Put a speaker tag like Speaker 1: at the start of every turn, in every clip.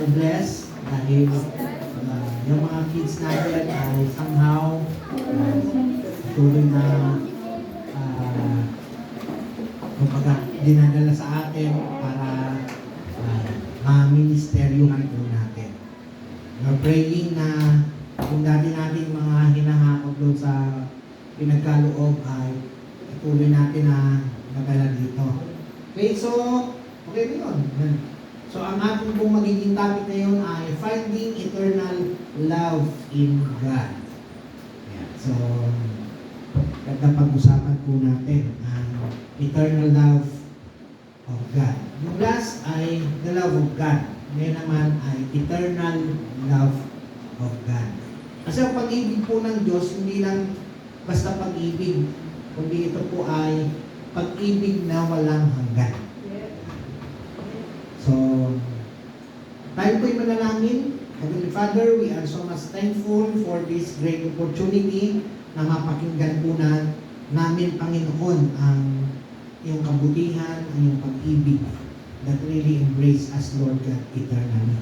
Speaker 1: are blessed dahil yung mga kids natin ay somehow tuloy na kumbaga dinadala sa atin para ma-ministeryohan po natin. We're praying na kung dati natin mga hinahakot doon sa pinagkaloob ay tuloy natin na nagala dito. Okay, so okay ba yun? So ang ating pong magiging topic ngayon ay finding eternal love in God. Yeah, so ganda pag-usapan po natin ang eternal love of God. Yung last ay the love of God. Ngayon naman ay eternal love of God. Kasi ang pag-ibig po ng Diyos, hindi lang basta pag-ibig, kundi ito po ay pag-ibig na walang hanggan. So, tayo po'y manalangin. Heavenly Father, we are so much thankful for this great opportunity na mapakinggan po namin, Panginoon, ang iyong kabutihan, ang iyong pag-ibig that really embrace us, Lord God, eternally.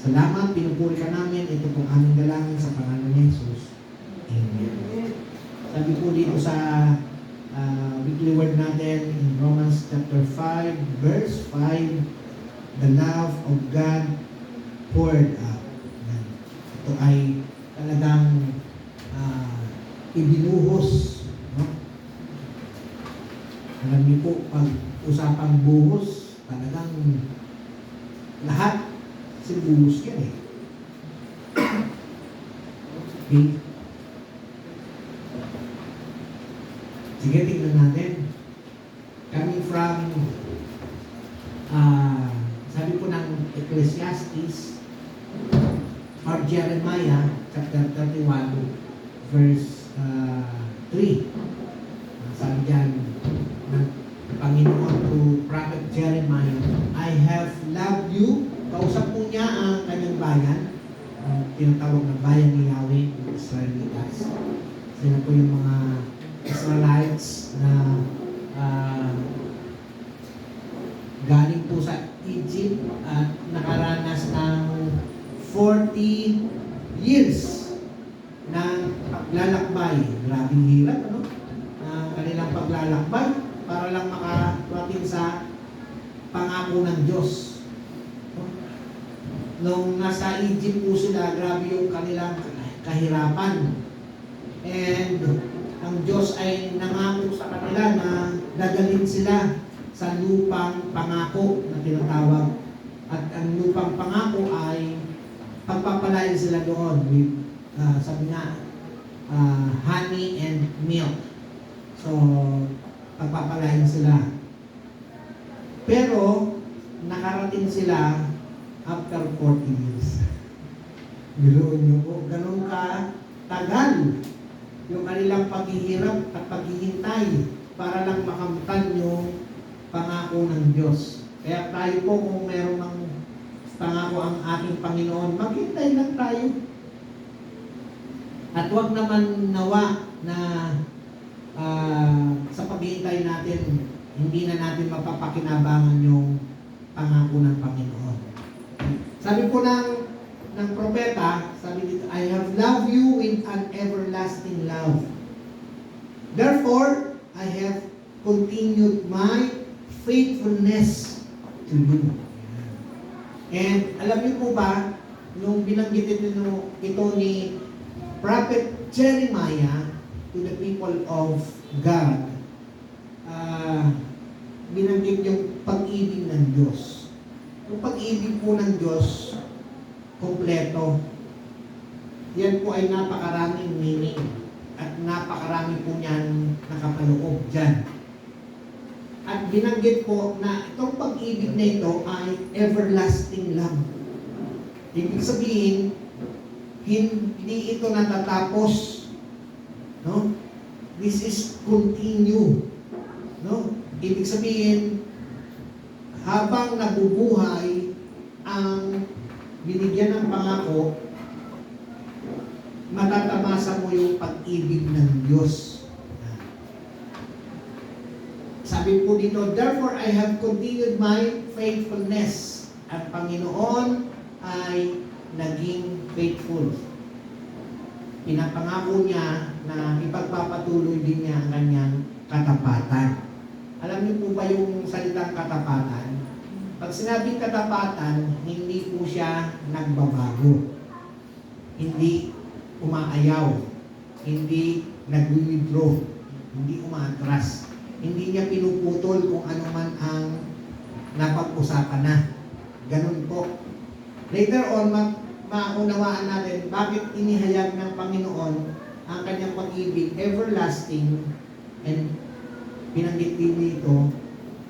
Speaker 1: Salamat, pinupuri ka namin. Ito pong aming dalangin sa pangalan ni Jesus. Amen. Sabi po dito sa weekly word natin in Romans chapter 5, verse 5, the love of God poured out. Ito ay talagang ibinuhos. No? Alam niyo po, pag usapang buhos, talagang lahat sinubuhos yan eh. Okay. Sige, tingnan natin. Coming from sabi po ng Ecclesiastes or Jeremiah chapter 31 verse 3. Sabi dyan ng Panginoon to Prophet Jeremiah, I have loved you. Kausap po niya ang kanyang bayan, tinatawag na bayan ni Yahweh, ng Israelitas. Sila po yung mga Israelites na galing po sa Egypt at nakaranas ng 40 years ng paglalakbay. Grabing hirap, ano? Kanilang paglalakbay para lang makarating sa pangako ng Diyos. Nung nasa Egypt po sila, grabe yung kanilang kahirapan. And ang Diyos ay nangako sa kanila na dadalhin sila sa lupang pangako na tinatawag. At ang lupang pangako ay pagpapalain sila doon with, sabi nga, honey and milk. So, pagpapalain sila. Pero, nakarating sila after 40 years. Biruin niyo po, ganun ka tagal yung kanilang paghihirap at paghihintay para lang makamtan yung pangako ng Diyos. Kaya tayo po, kung meron ng pangako ang ating Panginoon, maghintay lang tayo. At huwag naman nawa na sa paghihintay natin, hindi na natin mapapakinabangan yung pangako ng Panginoon. Sabi po ng propeta, sabi dito, I have loved you with an everlasting love. Therefore, I have continued my faithfulness to you. And alam niyo po ba, nung binanggit ito ni Prophet Jeremiah to the people of God, binanggit yung pag-ibig ng Diyos. Yung pag-ibig po ng Diyos, kompleto. Yan po ay napakaraming meaning at napakarami po niyan nakapaloob dyan. At binanggit po na itong pag-ibig na ito ay everlasting love. Ibig sabihin, hindi ito natatapos. No? This is continue. No? Ibig sabihin, habang nabubuhay ang binigyan ng pangako, matatamasa mo yung pag-ibig ng Diyos. Sabi po dito, therefore I have continued my faithfulness. At Panginoon ay naging faithful. Pinapangako niya na ipagpapatuloy din niya ang kanyang katapatan. Alam niyo po ba yung salitang katapatan? Pag sinabing katapatan, hindi po siya nagbabago. Hindi umaayaw. Hindi nag-withdraw. Hindi umaatras. Hindi niya pinuputol kung ano man ang napag-usapan na. Ganun po. Later on, maunawaan natin bakit inihayag ng Panginoon ang kanyang pag-ibig everlasting, and binanggit din dito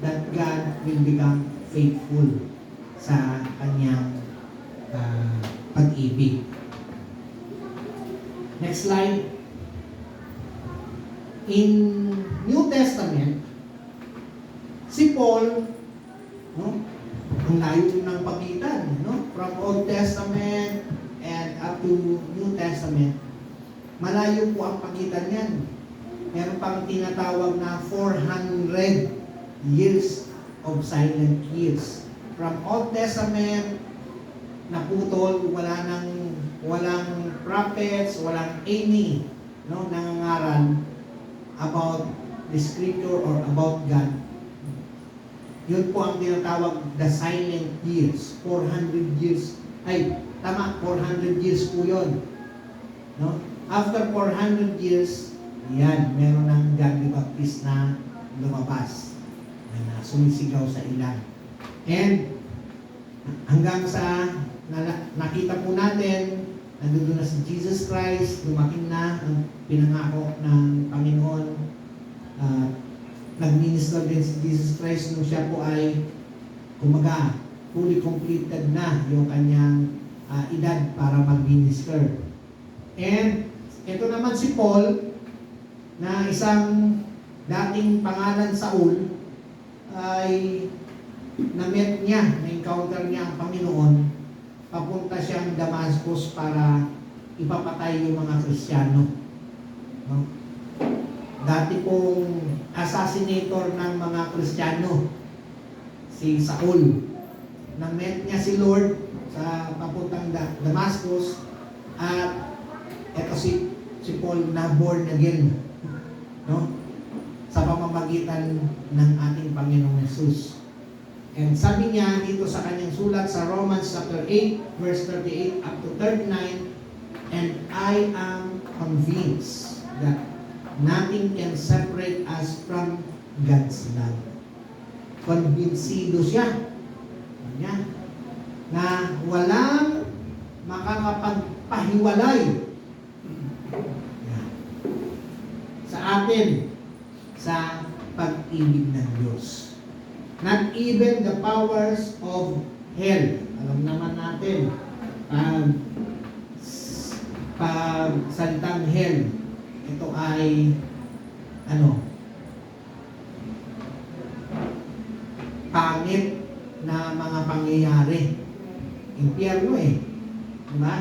Speaker 1: that God will become faithful sa kanyang pag-ibig. Next slide. In New Testament, si Paul, no, ang layo ng pagitan, no? From Old Testament and up to New Testament, malayo po ang pagitan yan. Meron pang tinatawag na 400 years of silent years. From Old Testament, naputol, walang prophets, walang any, no, nangangaral about the scripture or about God. Yun po ang tinatawag the silent years. 400 years. Ay, tama, 400 years po yun. No? After 400 years, yan, meron ng John the Baptist na lumabas. Na sumisigaw sa ilan. And, hanggang sa nakita po natin, nandun na si Jesus Christ, dumating na ang pinangako ng Panginoon. Nag-minister din si Jesus Christ nung siya po ay kumaga, fully completed na yung kanyang edad para mag-minister. And ito naman si Paul, na isang dating pangalan Saul, ay na-met niya, na-encounter niya ang Panginoon. Papunta siyang Damascus para ipapatay yung mga Kristiyano. No? Dati pong assassinator ng mga Kristiyano, si Saul. Na-met niya si Lord sa papuntang Damascus, at eto si Paul na born again, no? Sa pamamagitan ng ating Panginoong Yesus. And sabi niya dito sa kanyang sulat sa Romans chapter 8, verse 38 up to 39, and I am convinced that nothing can separate us from God's love. Konbinsido siya na walang makakapagpahiwalay sa atin sa pag-ibig ng Diyos. Not even the powers of hell. Alam naman natin, pag salitang hell, ito ay pangit na mga pangyayari. Impyerno diba?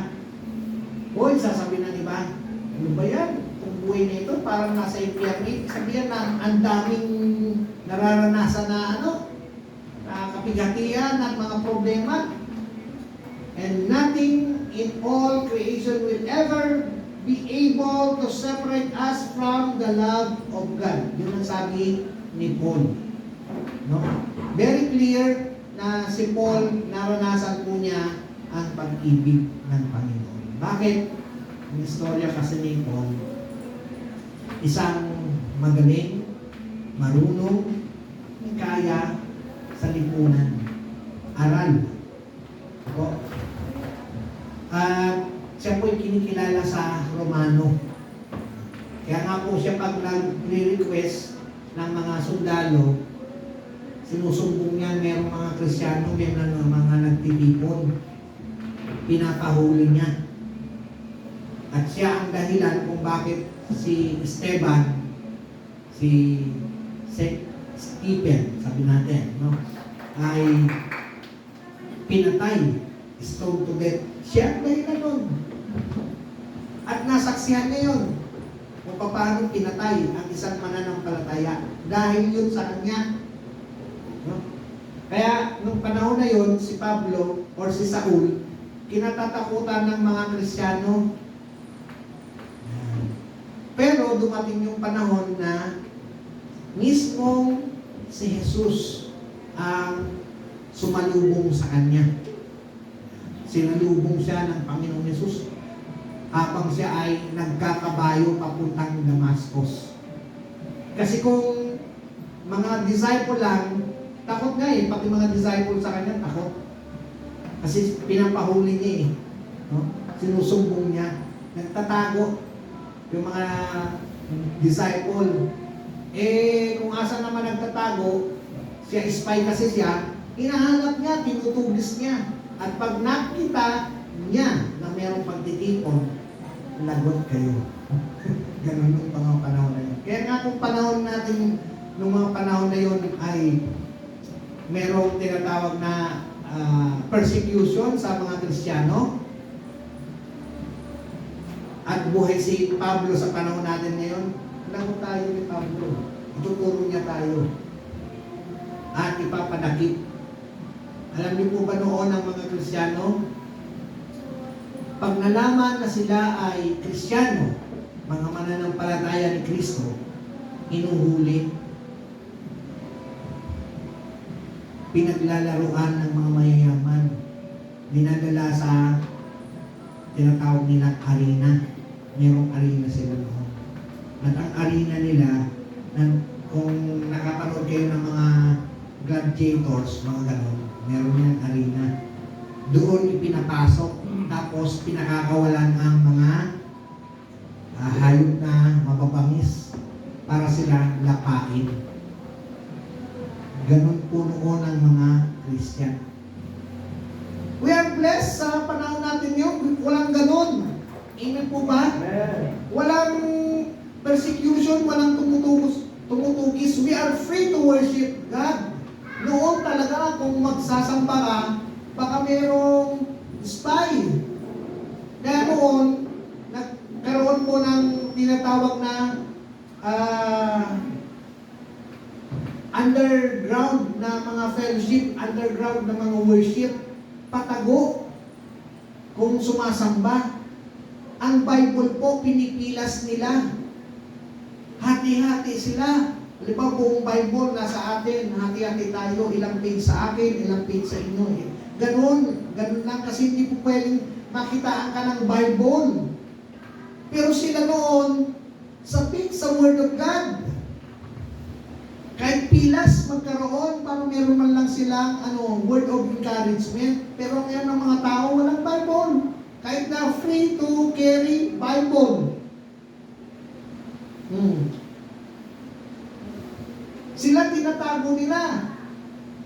Speaker 1: Hoy, sasabihin ng iba, ano ba yan? Kung buhay na ito, parang nasa impyerno. Sabihan na ang daming nararanasan na kapigatian at mga problema. And nothing in all creation will ever be able to separate us from the love of God. Yun ang sabi ni Paul. No? Very clear na si Paul, naranasan po niya ang pag-ibig ng Panginoon. Bakit? Ang istorya kasi ni Paul, isang magaling, marunong, kaya sa lipunan, aral. At siya po'y kinikilala sa Romano. Kaya nga po siya pag nag-request ng mga sundalo, sinusumbong niya merong mga Kristiyano, merong mga nagtitipon. Pinapahuli niya. At siya ang dahilan kung bakit si Esteban, si Stephen, sabi natin, no, ay pinatay, stoned to death. Siya ang dahilan nun. At nasaksihan niya yun kung paano pinatay ang isang mananampalataya. Dahil yun sa kanya. No? Kaya, nung panahon na yun, si Pablo or si Saul, kinatatakutan ng mga Kristiyano. Pero dumating yung panahon na mismong si Jesus ang sumalubong sa kanya. Sinalubong siya ng Panginoong Jesus habang siya ay nagkakabayo papuntang Damascus. Kasi kung mga disciple lang, takot nga eh, pati mga disciple sa kanya, takot. Kasi pinapahuli niya eh. No? Sinusumbong niya. Nagtatago yung mga disciple. Eh, kung asa naman nagtatago, siya spy kasi siya, hinahanap niya, tinutugis niya. At pag nakita niya na mayroong pagtitipon, lagot kayo. Ganun yung mga panahon na yun. Kaya nga kung panahon natin, nung mga panahon na yun ay merong tinatawag na persecution sa mga Kristiyano, at buhay si Pablo sa panahon natin ngayon, lagot tayo ni Pablo. Ituturo niya tayo. At ipapadakip. Alam niyo po ba noon ang mga Kristiyano? Pag nalaman na sila ay Kristiyano, mga mananampalataya ni Kristo, inuhuli, pinaglalaruan ng mga mayayaman, dinadala sa tinatawag nilang arena. Mayroong arena sila noon. At ang arena nila, kung nakapanood kayo ng mga gladiators, mga ganon, meron yung arena. Doon ipinapasok, tapos pinakakawalan ang mga hayop na mababangis para sila lapain. Ganon po noon ang mga Christian. We are blessed sa panahon natin yun. Walang ganon. Amen po ba? Walang persecution, walang tumutugis. We are free to worship God. Noon talaga, kung magsasamba ka, baka mayroong spy. Kaya noon, nagkaroon po ng tinatawag na underground na mga fellowship, underground na mga worship, patago kung sumasamba. Ang Bible po, pinipilas nila. Hati-hati sila. Halimbawa, buong Bible nasa atin, hati-hati tayo, ilang page sa akin, ilang page sa inyo. Ganun lang kasi hindi po pwedeng makitaan ka ng Bible. Pero sila noon, sapit sa Word of God. Kahit pilas magkaroon, para meron man lang silang word of encouragement. Pero ngayon ng mga tao, walang Bible. Kahit na free to carry Bible. Sila tinatago nila.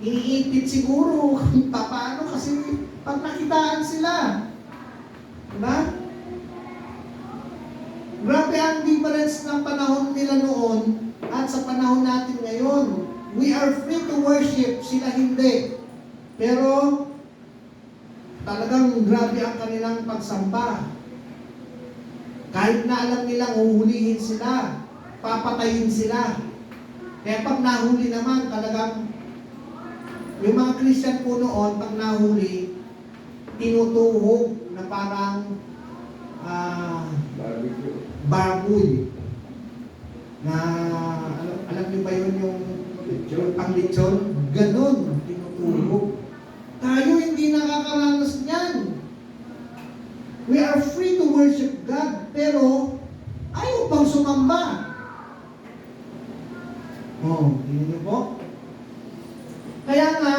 Speaker 1: Iniipit siguro kung paano kasi pag nakitaan sila. Diba? Grabe ang difference ng panahon nila noon at sa panahon natin ngayon. We are free to worship, sila hindi. Pero talagang grabe ang kanilang pagsamba. Kahit na alam nilang uhulihin sila, papatayin sila. Kaya pag nahuli naman, talagang yung mga Christian po noon, pag nahuli, tinutuhog na parang baboy. Na, alam niyo ba yun yung pang-lechon? Ganon, tinutuhog. Tayo hindi nakakaranas niyan. We are free to worship God, pero ayaw pang sumamba. Tingnan niyo po. Kaya nga,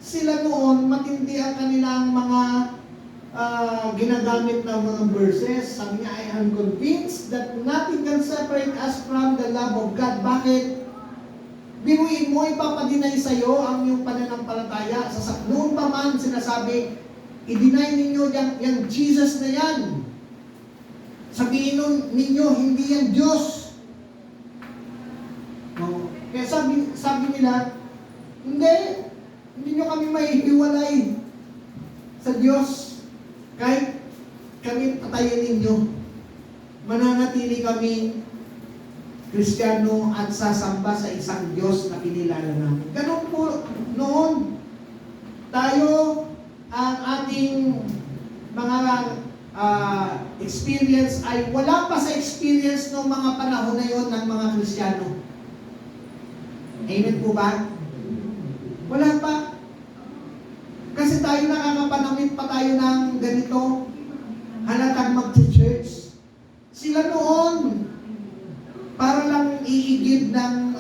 Speaker 1: sila noon, matindi ang kanilang mga ginagamit ng mga verses. Sabi niya, I am convinced that nothing can separate us from the love of God. Bakit? Biruin mo, ipapadinay sa'yo ang iyong pananampalataya. Noon pa man sinasabi, i-deny ninyo yung Jesus na yan. Sabihin ninyo, hindi yan Diyos. Kaya sabi nila, hindi nyo kami maihiwalay sa Diyos. Kahit kami patayin ninyo, mananatili kami Kristiyano at sasamba sa isang Diyos na kinilala namin. Ganun po noon. Tayo, ang ating mga experience ay wala pa sa experience ng mga panahon na yon ng mga Kristiyano. Amen po ba? Wala pa. Kasi tayo nakakapanamit pa tayo ng ganito, halatang mag-church. Sila noon, para lang iigib ng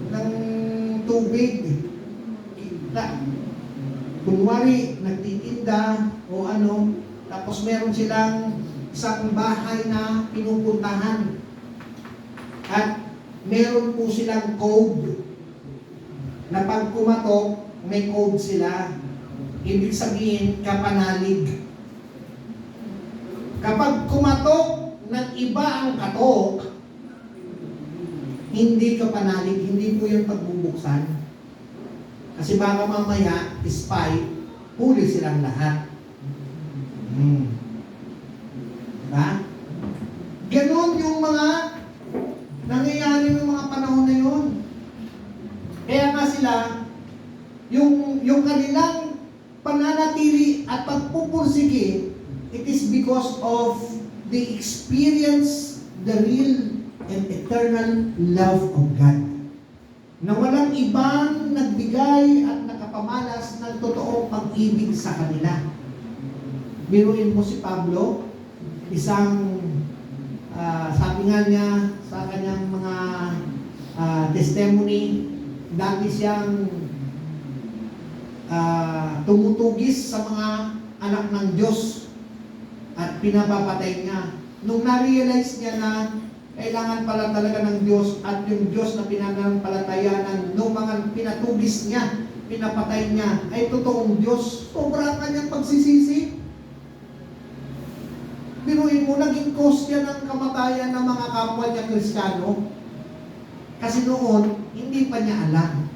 Speaker 1: ng tubig. Kunwari, nagtitinda o tapos meron silang isang bahay na pinupuntahan. At meron po silang code na pag kumatok, may code sila. Ibig sabihin, kapanalig. Kapag kumatok ng iba ang katok, hindi kapanalig, hindi po yung pagbubuksan. Kasi baka mamaya, spy, huli silang lahat. Diba? Ganon yung mga nangyayari ng mga panahon na yun. Kaya nga sila, yung kanilang pananatili at pagpupursige, it is because of the experience, the real and eternal love of God. Na walang ibang nagbigay at nakapamalas ng totoong pag-ibig sa kanila. Biruin mo si Pablo, isang sabi nga niya sa kanyang mga testimony, dati siyang tumutugis sa mga anak ng Diyos at pinapapatay niya. Nung na-realize niya na kailangan pala talaga ng Diyos at yung Diyos na pinanampalatayanan nung mga pinatugis niya, pinapatay niya, ay totoong Diyos. Sobrang kanyang pagsisisi. Biruin mo, naging cause niya ng kamatayan ng mga kapwa niya Kristiyano. Kasi noon, hindi pa niya alam.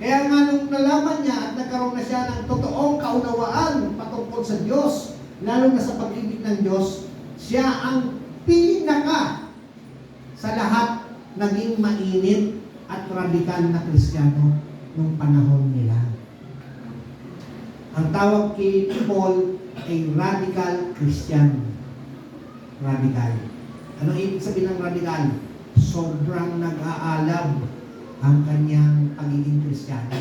Speaker 1: Kaya nga nung nalaman niya at nagkaroon na siya ng totoong kaunawaan patungkol sa Diyos, lalo na sa pag-ibig ng Diyos, siya ang pinaka sa lahat naging mainit at radikal na Kristiyano nung panahon nila. Ang tawag kay Paul ay radical Christian. Radical. Anong ibig sabihin ng radical? Sobrang nag-aalab ang kanyang pagiging Kristiyano.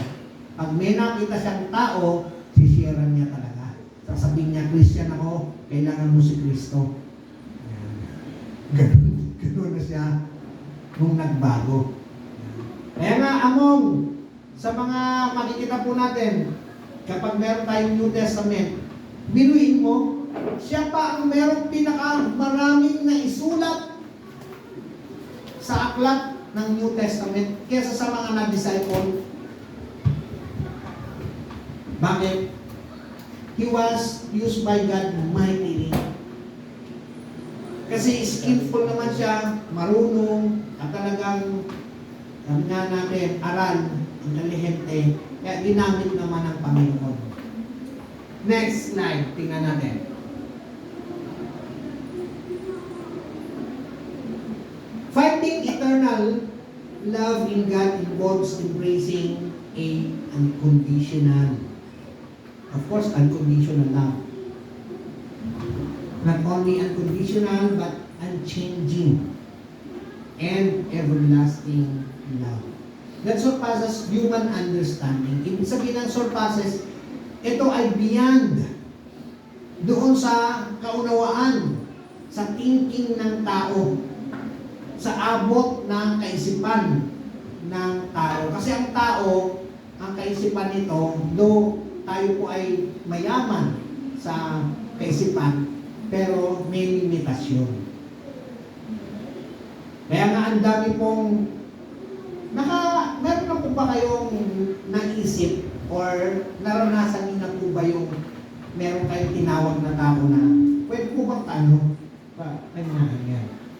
Speaker 1: Pag may nakita siyang tao, sisiran niya talaga. Sasabihin niya, Christian ako, kailangan mo si Kristo. Ganun na siya nung nagbago. Kaya nga, among sa mga makikita po natin, kapag meron tayong New Testament, binuin mo, siya pa ang merong pinakamaraming na isulat sa aklat ng New Testament kesa sa mga na-disciple. Bakit? He was used by God mightily. Kasi skillful naman siya, marunong, at talagang, sabi nga natin, aral, intelihente, kaya ginamit naman ng Panginoon. Next slide, tingnan natin. Finding eternal love in God involves embracing a unconditional, of course, unconditional love. Not only unconditional, but unchanging and everlasting love. That surpasses human understanding. Ibig sabihin ng surpasses, ito ay beyond doon sa kaunawaan, sa thinking ng tao, sa abot ng kaisipan ng tao. Kasi ang tao, ang kaisipan nito, though tayo po ay mayaman sa kaisipan, pero may limitasyon. Kaya nga ang dami pong meron na po ba kayong naisip or naranasan niyo na po ba yung meron kayong tinawag na tao na pwede po bang tanong?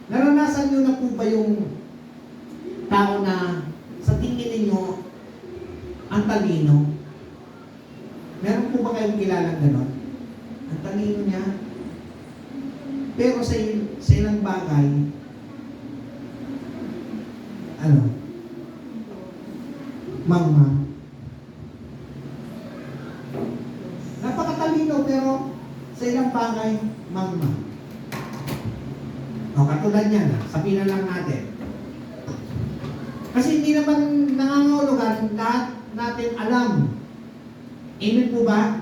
Speaker 1: Naranasan niyo na po ba yung tao na sa tingin ninyo ang talino? Meron po ba kayong kilalang ganon? Ang talino niya. Pero sa ilang bagay, mangmang. Napakatalino matalino pero sa ilang bagay, mangmang. O katulad yan, sabihin na lang natin. Kasi hindi naman nangangahulugan lahat natin alam. Amen po ba?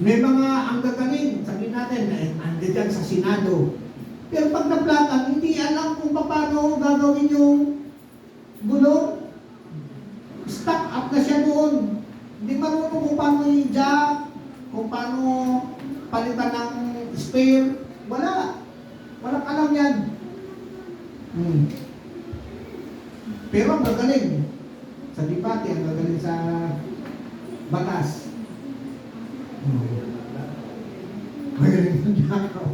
Speaker 1: May mga ang gagaling, sabihin natin, andyan sa Senado. Pero pag naplatan, hindi alam kung paano gagawin yung gulong. Stuck up na siya doon. Hindi marunong kung paano i-jack, kung paano palitan ng spare. Wala. Walang alam yan. Pero ang gagaling sa debate, ang gagaling sa batas. Magaling ng jakaw.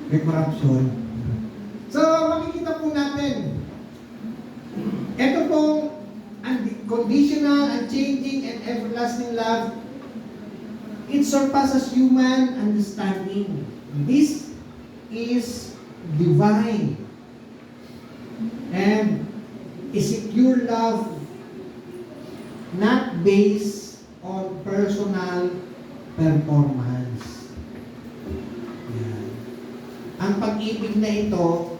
Speaker 1: May corruption. So, makikita po natin, ito pong unconditional, unchanging, and everlasting love, it surpasses human understanding. This is divine and a secure love not based on personal performance. Yan. Ang pag-ibig na ito,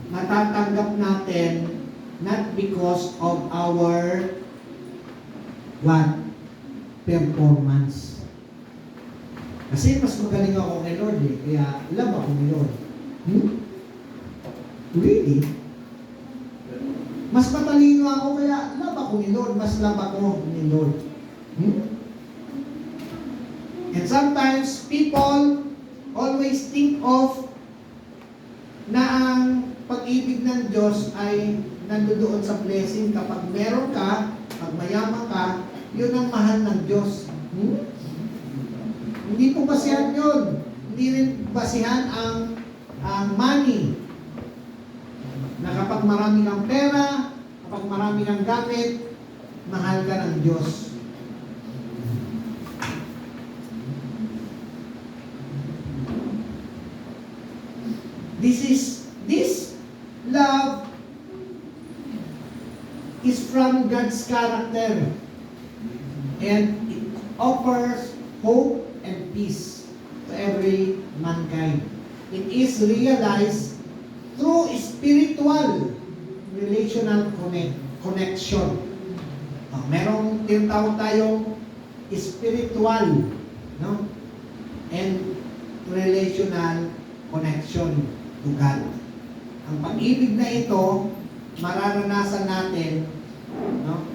Speaker 1: matatanggap natin not because of our performance. Kasi mas magaling ako kay Lord kaya love ako ni Lord. Really? Mas matalino ako kaya love ako ni Lord, mas love ako ni Lord. And sometimes people always think of na ang pag-ibig ng Diyos ay nandoon sa blessing. Kapag meron ka, pag mayaman ka, yun ang mahal ng Diyos. Hindi po basihan yun. Hindi rin basihan ang money. Na kapag marami kang pera, kapag marami kang gamit, mahal ka ng Diyos. This love is from God's character and it offers hope and peace to every mankind. It is realized through spiritual relational connection. Merong tinatawag tayong spiritual, no? And relational connection to God. Ang pag-ibig na ito, mararanasan natin, no?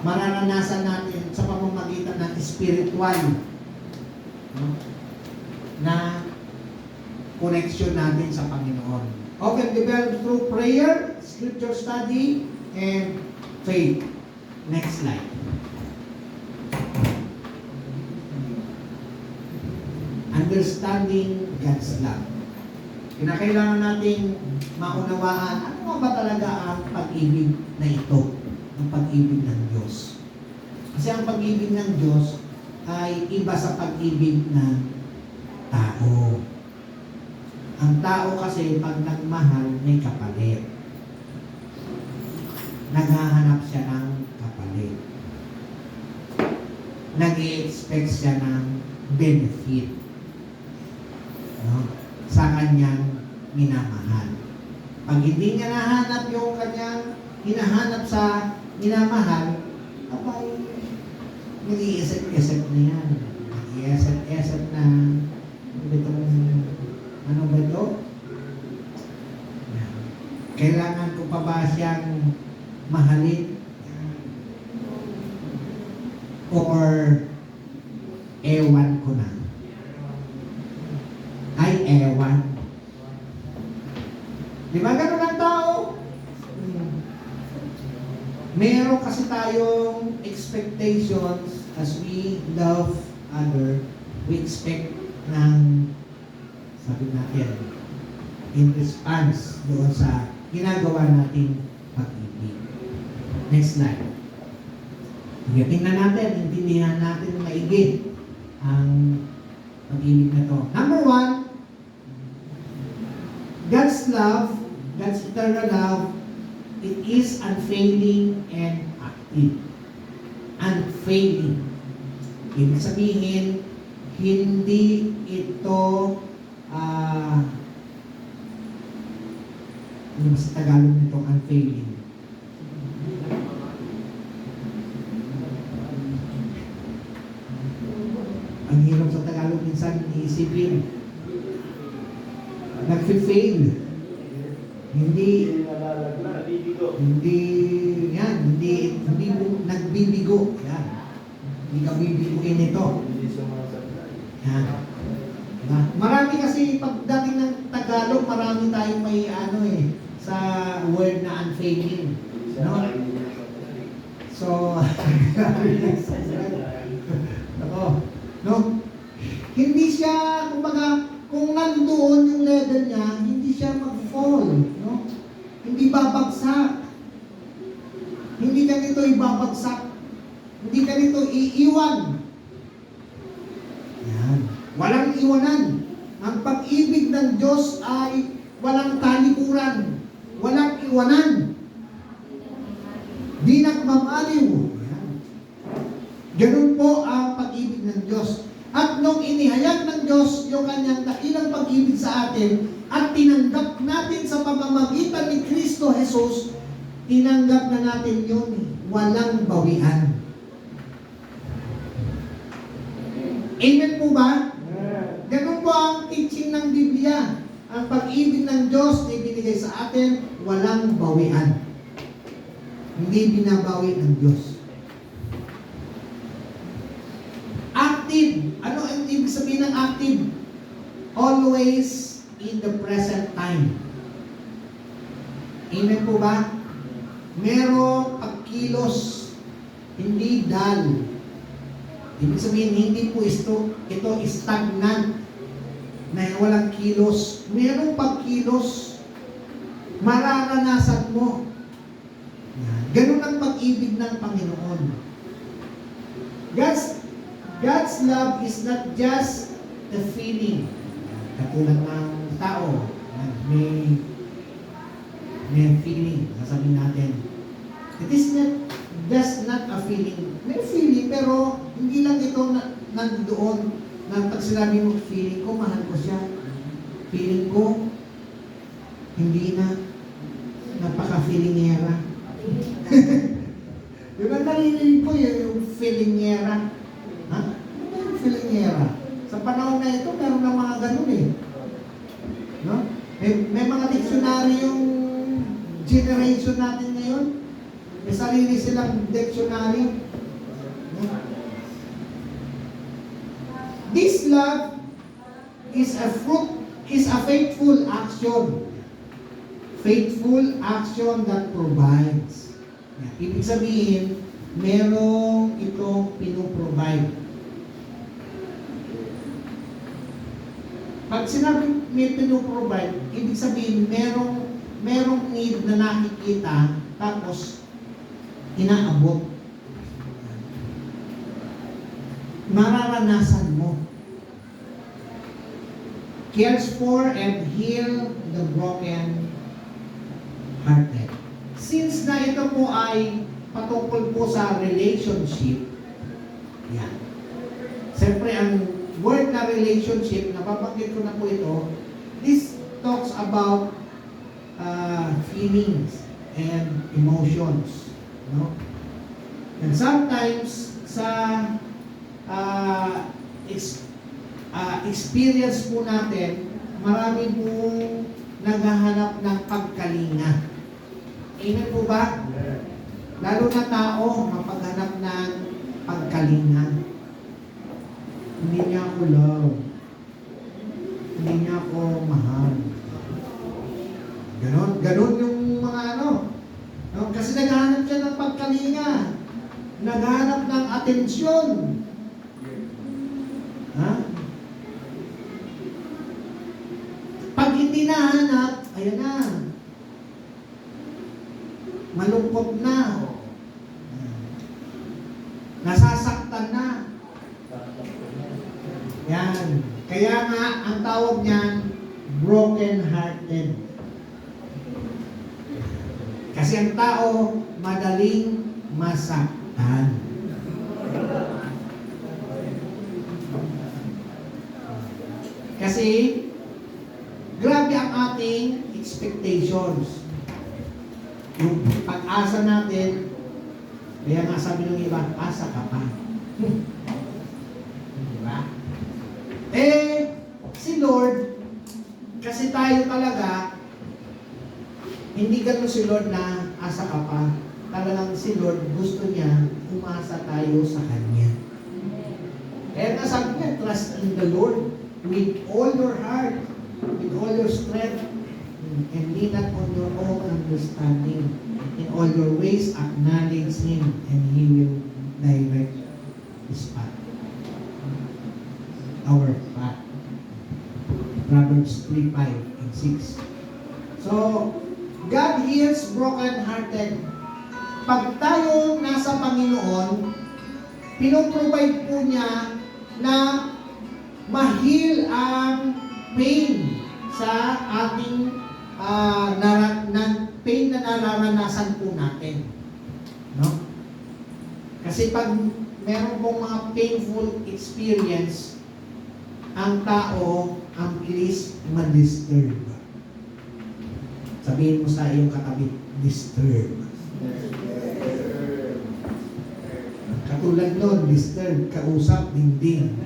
Speaker 1: Mararanasan natin sa pamamagitan ng spiritual, no? Na connection natin sa Panginoon. Often developed through prayer, scripture study, and faith. Next slide. Understanding God's love. Kinakailangan nating maunawaan ano nga ba talaga ang pag-ibig na ito, ang pag-ibig ng Diyos. Kasi ang pag-ibig ng Diyos ay iba sa pag-ibig ng tao. Ang tao kasi pag nagmahal, may kapalit. Naghahanap siya ng kapalit. Nag-i-expect siya ng benefit, no? Sa kanyang minamahal. Pag hindi niya nahanap yung kanyang hinahanap sa minamahal, abay, nag-iisip-isip na yan. Nag-iisip-isip na, ano ba ito? Kailangan ko pa ba siyang mahalin? Or ewan ko na? Ay, ewan. Di ba ganun ang tao? Meron kasi tayong expectations as we love other. We expect ng, sabi natin, in response doon sa ginagawa nating pag-ibig. Next slide. Tingnan natin, intindihan natin maigi ang pag-ibig na to. Number one, God's love, God's eternal love, it is unfailing and active. unfailing. Ibig sabihin, hindi ito ano ba sa Tagalog nitong unfailing? Ang hirap sa Tagalog minsan iisipin. Nagfi-fail. Hindi nagbibigo. Yan. Hindi ka bibiguin ito. Yan. Diba? Marami kasi pagdating ng Tagalog, marami tayong may sa word na unfailing. No? So, ako, no? Hindi siya, kumbaga, kung nandoon yung level niya, hindi siya mag-fall, no? Hindi babagsak. Hindi ka nito ibabagsak. Hindi ka nito iiwan. Yan. Walang iwanan. Ang pag-ibig ng Diyos ay walang talikuran. Walang iwanan. Di nagmamaliw. Yan. Ganun po ang pag-ibig ng Diyos. At nung inihayag ng Diyos yung kanyang dakilang pag-ibig sa atin at tinanggap natin sa pamamagitan ni Kristo Jesus, tinanggap na natin yun. Walang bawian. Amen po ba? Ganun po ang teaching ng Biblia. Ang pag-ibig ng Diyos na ibinigay sa atin, walang bawian. Hindi binabawi ng Diyos. Active. Ano ang ibig sabihin ng active? Always in the present time. Amen po ba? Merong pagkilos, hindi dull. Ibig sabihin, hindi po ito stagnant na walang kilos. Merong pagkilos, mararanasan mo. Ganun ang pag-ibig ng Panginoon. God's love is not just the feeling. Katulad ng tao, may feeling, sasabihin natin. It is not a feeling. May feeling, pero hindi lang ito nandoon na pag sinabi mo, feeling ko, mahal ko siya. Feeling ko, hindi na. Napaka-feelingera. Diba narinig ko yung feelingera? Ha? Ano ba yung feelingera? Sa panahon na ito, meron na mga ganun eh. No? May mga dictionary yung generation natin ngayon. May sarili silang dictionary. No? This love is a faithful action. Faithful action that provides. Ibig sabihin, merong itong pinoprovide. Pag sinabi may pinoprovide, ibig sabihin, merong need na nakikita, tapos inaabot. Mararanasan mo. Cares for and heal the broken hearted. Since na ito po ay patungkol po sa relationship, yan. Siyempre, ang word na relationship, nababanggit ko na po ito, this talks about feelings and emotions. No? And sometimes, sa experience po natin, marami pong naghahanap ng pagkalinga. Amen po ba? Lalo na tao, mapaghanap ng pagkalinga. Hindi niya ako love. Hindi niya ako mahal. Ganon yung mga no? Kasi naghahanap siya ng pagkalinga. Naghahanap ng atensyon. Ha? Pag hindi nahanap, ayan na. Malungkot na. Nasasaktan na. Yan. Kaya nga, ang tawag niyan, broken-hearted. Kasi ang tao, madaling masaktan. Kasi, grabe ang ating expectations. Yung pag-asa natin, kaya nga sabi ng iba, asa ka pa. Diba? Si Lord, kasi tayo talaga, hindi ganun si Lord na asa ka pa. Talagang si Lord, gusto niya, umasa tayo sa Kanya. Kaya nga sabi niya, trust in the Lord with all your heart, with all your strength, and lean not on your own understanding. In all your ways, acknowledge Him, and He will direct His path. Our path. Proverbs 3, 5, and 6. So, God heals broken-hearted. Pag tayo nasa Panginoon, pinoprovide po niya na ma-heal ang pain sa ating pain na nararanasan po natin. No? Kasi pag meron pong mga painful experience, ang tao ang bilis ma-disturb. Sabihin mo sa iyong katabi, disturb. Katulad nun, disturb, kausap, dingding.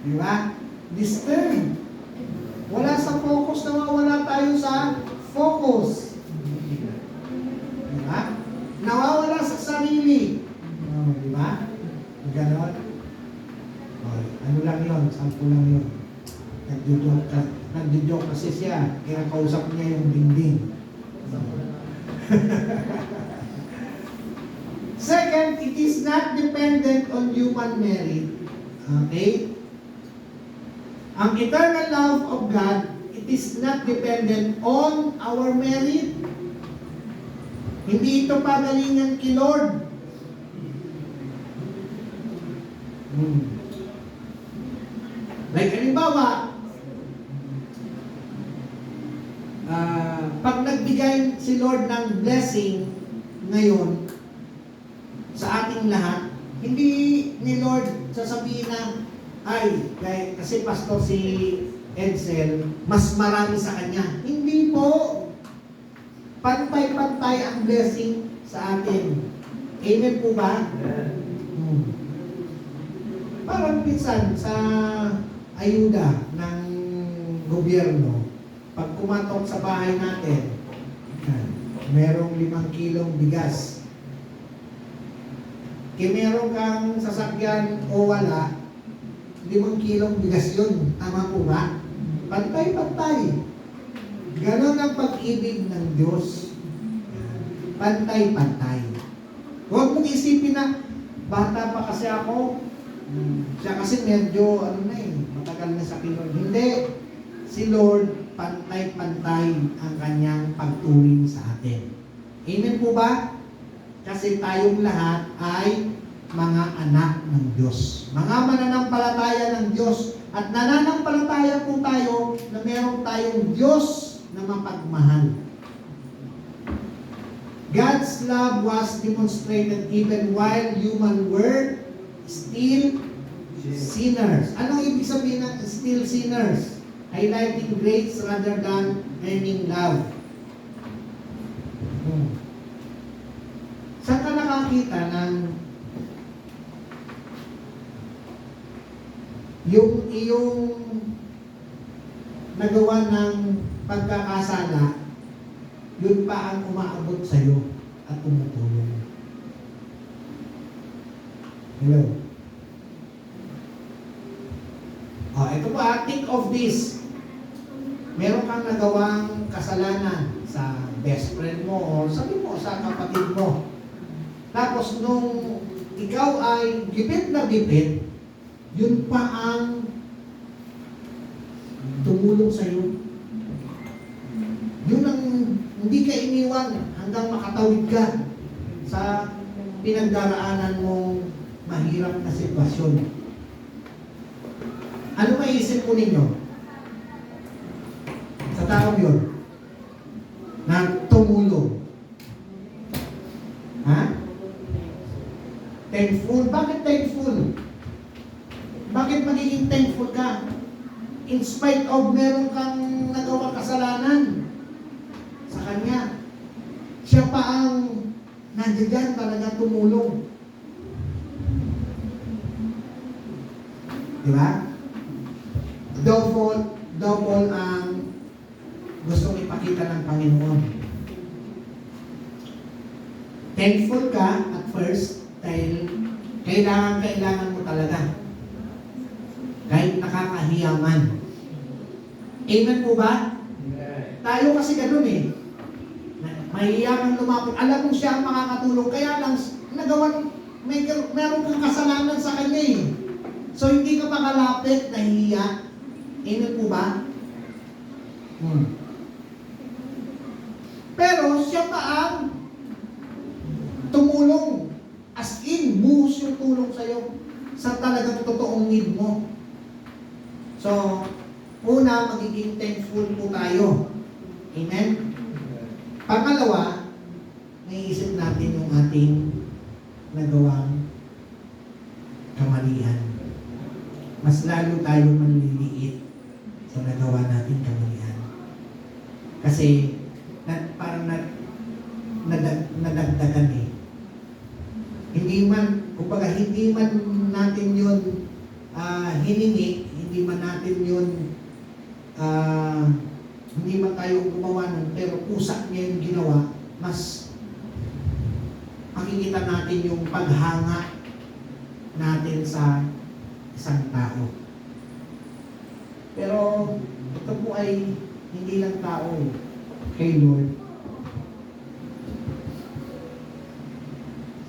Speaker 1: Di ba? Disturb. Wala sa focus, nawawala tayo sa focus. Di ba? Nawawala sa sarili. Di ba? Ganon. Ano lang yun? Sampu lang yun. Nagjo-joke kasi siya. Kaya kausap niya yung dingding. Second, it is not dependent on human merit. Okay? Ang eternal love of God, it is not dependent on our merit. Hindi ito pagalingan kay Lord. Like halimbawa, pag nagbigay si Lord ng blessing ngayon sa ating lahat, hindi ni Lord sasabihin na, kasi pastor si Edsel, mas marami sa kanya. Hindi po. Pantay-pantay ang blessing sa atin. Amen po ba? Parang minsan sa ayuda ng gobyerno, pag kumatok sa bahay natin, merong 5 kilong bigas. Meron kang sasakyan o wala, 5 kilong bigas yun. Tama po ba? Pantay-pantay. Ganon ang pag-ibig ng Diyos. Pantay-pantay. Huwag mong isipin na, bata pa kasi ako, siya kasi medyo, matagal na sa Lord. Hindi. Si Lord, pantay-pantay ang kanyang pagturing sa atin. Amen po ba? Kasi tayong lahat ay mga anak ng Diyos. Mga mananampalataya ng Diyos. At nananampalataya po tayo na meron tayong Diyos na mapagmahal. God's love was demonstrated even while human were still sinners. Anong ibig sabihin ng still sinners? Highlighting grace rather than earning love. Saan ka nakakita ng yung iyong nagawa ng pagkakasala, yun pa ang umaabot sa'yo at tumutulong. Hello? Ito pa, think of this. Meron kang nagawang kasalanan sa best friend mo o sabi mo sa kapatid mo. Tapos nung ikaw ay gipit na gipit, yun pa ang tumulong sa'yo. Yun ang hindi ka iniwan hanggang makatawid ka sa pinagdaraanan mong mahirap na sitwasyon. Ano maisip po ninyo? Sa taong yun? Na tumulong. Thankful? Bakit thankful? Bakit maging magiging thankful ka. In spite of meron kang nagawang kasalanan sa Kanya, siya pa ang nandiyan talaga tumulong. Di ba? Double ang gustong ipakita ng Panginoon. Thankful ka at first dahil kailangan mo talaga. Kahit nakakahiya man. Amen po ba? Tayo kasi ganun eh. Mahihiya kang lumapit. Alam mo siya ang makakatulong. Kaya lang, meron kang kasalanan sa Kanya eh. So hindi ka makalapit, nahihiya. Amen po ba? Pero siya pa ang tumulong. As in, buhos yung tulong sa'yo sa talagang totoong need mo. So, una, magiging thankful po tayo. Amen? Pangalawa, naiisip natin yung ating nagawang kamalian. Mas lalo tayong manliliit sa nagawa natin kamalian. Kasi, parang nadagdagan eh. Hindi man natin yun hiningi, hindi man tayo gumawa nun, pero pusak niya yung ginawa, mas makikita natin yung paghanga natin sa isang tao. Pero ito po ay hindi lang tao kay Lord.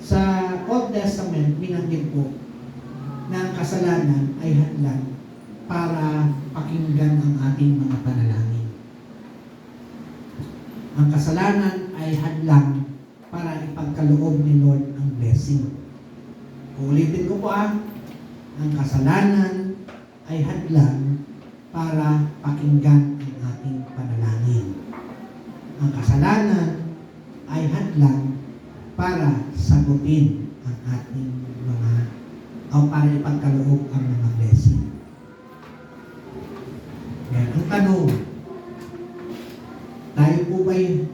Speaker 1: Sa Old Testament, binanggit po na ang kasalanan ay hadlang para pakinggan ang ating mga panalangin. Ang kasalanan ay hadlang para ipagkaloob ni Lord ang blessing. Uulitin ko po ang kasalanan ay hadlang para pakinggan ang ating panalangin. Ang kasalanan ay hadlang para sagutin ang ating para ipagkaloob ang mga blessing. Yan ang tanong. Tayo po ba'y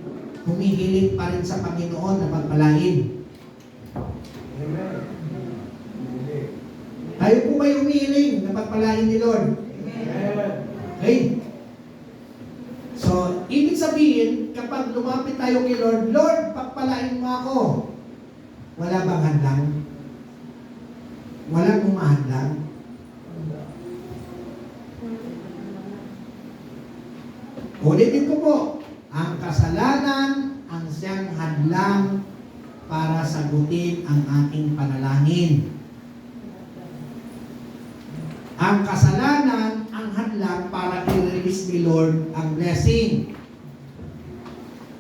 Speaker 1: humihiling pa rin sa Panginoon na pagpalain?
Speaker 2: Amen.
Speaker 1: Tayo po ba'y humihiling na pagpalain ni Lord?
Speaker 2: Amen.
Speaker 1: Okay? So, ibig sabihin, kapag lumapit tayo kay Lord, Lord, pagpalain mo ako. Wala bang hadlang? Walang umahadlang? Ulitin ko po, ang kasalanan ang siyang hadlang para sagutin ang ating panalangin. Ang kasalanan ang hadlang para i-release ni Lord ang blessing.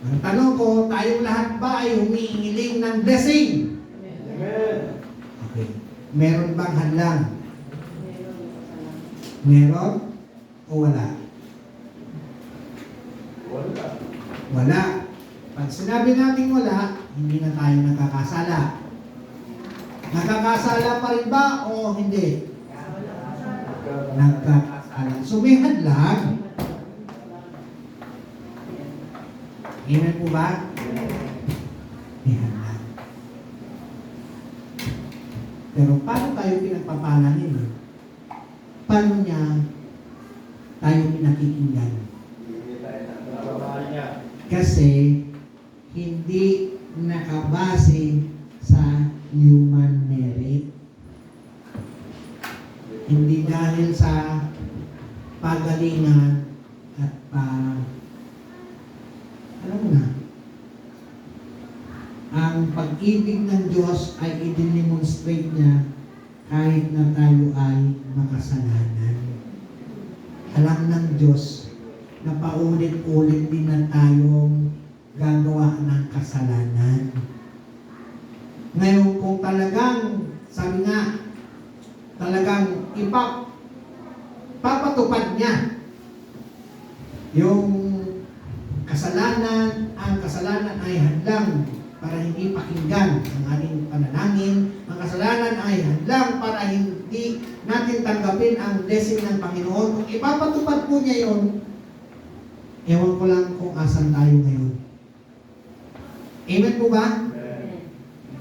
Speaker 1: Ang tanong ko, tayong lahat ba ay humihiling ng blessing?
Speaker 2: Amen.
Speaker 1: Okay. Meron bang hadlang? Meron o wala?
Speaker 2: Wala.
Speaker 1: Wala. Pag sinabi natin wala, hindi na tayo nagkakasala. Nagkakasala pa rin ba o hindi? Nagkakasala. So may hadlang. Amen po ba? May hadlang. Pero paano tayo pinagpapalanin? Paano niya tayo pinakikinggan? Kasi hindi nakabase sa human merit. Hindi dahil sa pagalingan at alam mo na, ang pag-ibig ng Diyos ay i-demonstrate niya kahit na tayo ay makasalanan. Alam ng Diyos na paulit-ulit din na tayong gagawa ng kasalanan. Ngayon, kung talagang, sabi nga, talagang papatupad niya yung kasalanan, ang kasalanan ay hadlang para hindi pakinggan ang ating panalangin. Ang kasalanan ay hadlang para hindi natin tanggapin ang blessing ng Panginoon. Kung ipapatupad po niya yun, ewan ko lang kung asan tayo ngayon. Amen po ba?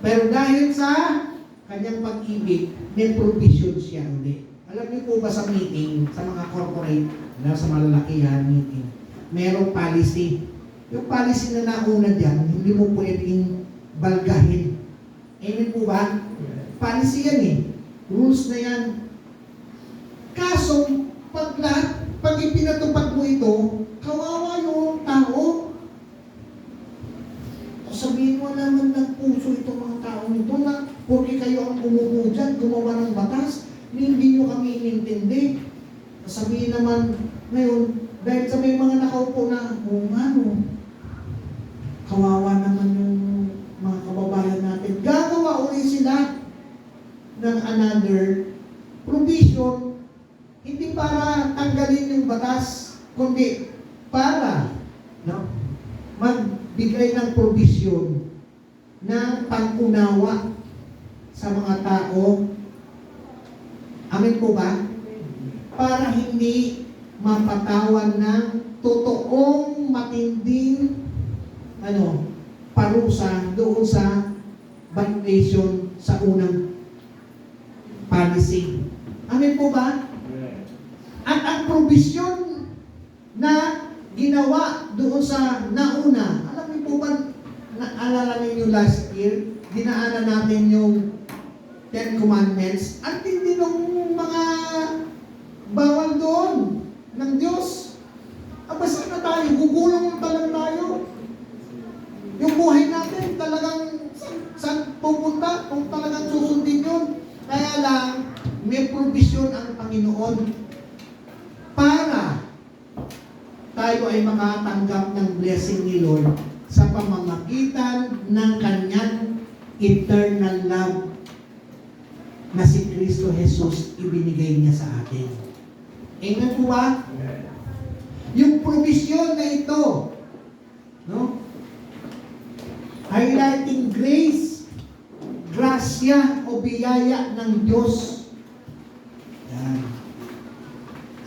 Speaker 1: Pero dahil sa kanyang pag-ibig, may provision siya ulit. Alam niyo po ba sa meeting, sa mga corporate, sa malalakihan meeting, merong policy. Yung policy na nauna dyan, hindi mo pwedeng balgahin. Amen po ba? Policy yan eh. Rules na yan. Kaso, pag ipinatupad mo ito, kawawa yung tao. Sabihin mo naman ng puso itong mga tao nito na porque kayo ang umupo dyan, gumawa ng batas, hindi nyo kami inintindi. Sabihin naman ngayon, dahil sa may mga nakaupo na, kawawa naman yung mga kababayan natin. Gagawa ulit sila ng another provision, hindi para tanggalin yung batas, kundi para magbigay ng provision na pang-unawa sa mga tao. Amin po ba? Para hindi mapatawan ng totoong matinding parusa doon sa violation sa unang policy. Amin po ba? At ang provision na ginawa doon sa nauna, alam niyo po ba, naalala ninyo last year, dinaanan natin yung 10 Commandments, at hindi nung mga bawal doon ng Diyos. Abasa na tayo, gugulong talaga tayo. Yung buhay natin talagang saan pupunta kung talagang susundin yun. Kaya lang, may provision ang Panginoon para tayo ay makatanggap ng blessing ni Lord sa pamamagitan ng kanyang eternal love na si Kristo Jesus ibinigay niya sa atin. Amen po ba? Yung provision na ito, highlighting grace, grasya o biyaya ng Diyos. Yan.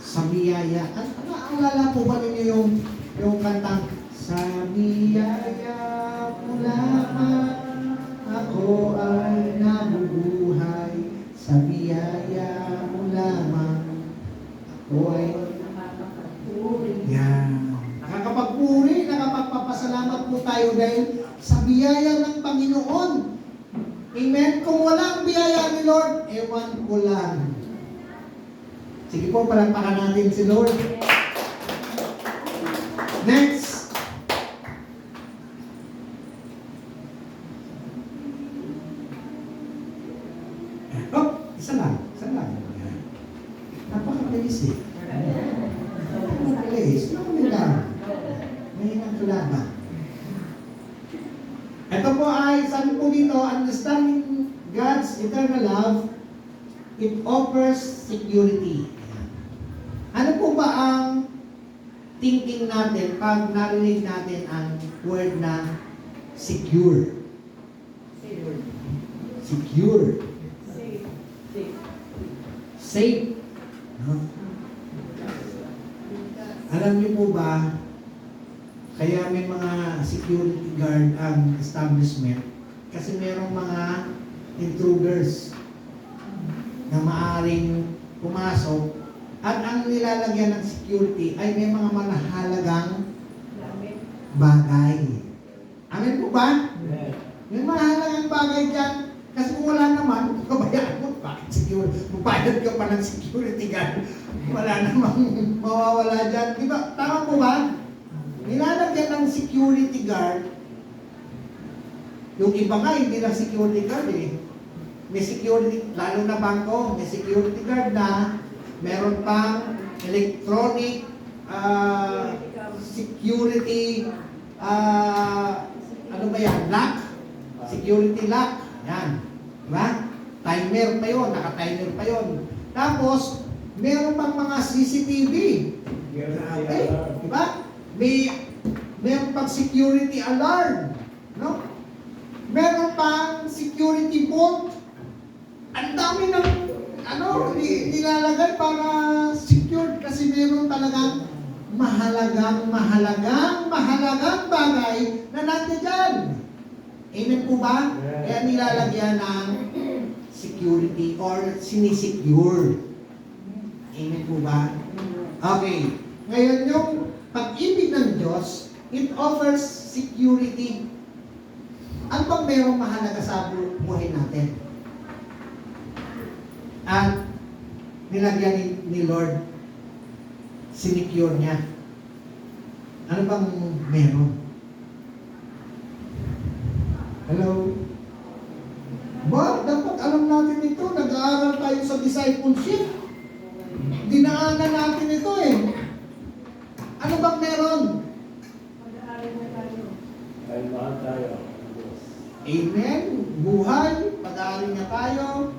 Speaker 1: Sa biyaya. At naalala po ba ninyo yung kantang, sa biyaya mo lamang ako ay nabubuhay. Sa biyaya mo lamang ako ay yan. Nakakapagpuri, nakapagpapasalamat po tayo dahil sa biyaya ng Panginoon. Amen? Kung walang biyaya ni Lord, ewan ko lang. Sige po, palampakan natin si Lord. Next. Isa lang. Napakabilis eh. Napakabilis. Mahinang tulaban. Ito po ay, sabi po dito, understanding God's eternal love, it offers security. Ano po ba ang thinking natin pag narinig natin ang word na secure? Secure. Safe. Alam niyo po ba, kaya may mga security guard ang establishment kasi merong mga intruders na maaaring pumasok at ang nilalagyan ng security ay may mga mahalagang bagay. Amen po ba? May mahalagang bagay dyan kasi kung wala naman, kabayaan mo, bakit security? Magbayad ka pa ng security guard. Wala namang mawawala dyan. Diba? Tama po ba? Nilalagyan ng security guard. Yung iba nga, hindi lang security guard eh. May security, lalo na bangko, may security guard na meron pang electronic security ano ba yan? Lock? Security lock. Yan. Diba? Timer pa yun. Naka-timer pa yun. Tapos, meron pang mga CCTV. Okay? Diba? Meron pang security alarm. No? volt. Ang dami ng nilalagay para secured kasi meron talagang mahalagang bagay na nandiyan dyan. Amen po ba? Kaya nilalagyan ng security or sinisecure. Amen po ba? Okay. Ngayon yung pag-ibig ng Diyos, it offers security. Ano bang merong mahalaga sa buhay natin? At nilagyan ni Lord, sinecure niya. Ano bang meron? Hello? Ba, dapat alam natin ito. Nag-aaral tayo sa discipleship. Dinaanan natin ito eh. Ano bang meron?
Speaker 2: Ay, mahal tayo.
Speaker 1: Amen. Buhay. Pag-aaral niya tayo.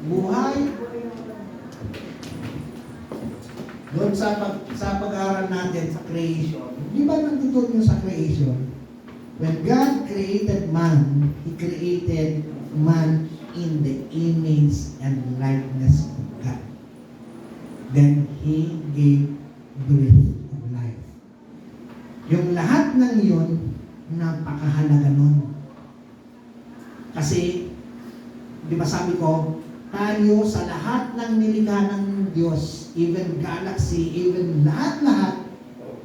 Speaker 1: Buhay. Doon sa pag-aaral natin sa creation. Di ba nandito nyo sa creation? When God created man, He created man in the image and likeness of God. Then He gave breath of life. Yung lahat ng yun, napakahalaga nun. Kasi, di ba sabi ko, tayo sa lahat ng nilikha ng Diyos, even galaxy, even lahat-lahat,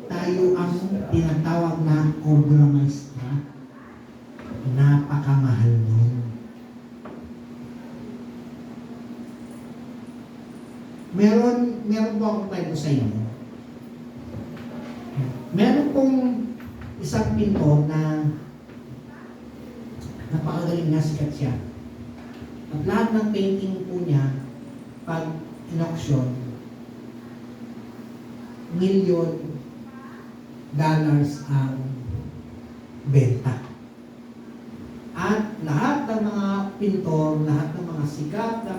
Speaker 1: tayo ang tinatawag na obra maestra. Napakamahal nun. Meron po akong kwento sa inyo. Meron pong isang pintor na napakagaling na sikat siya. At lahat ng painting po niya, pag in-auction, $1 million ang benta. At lahat ng mga pintor, lahat ng mga sikat na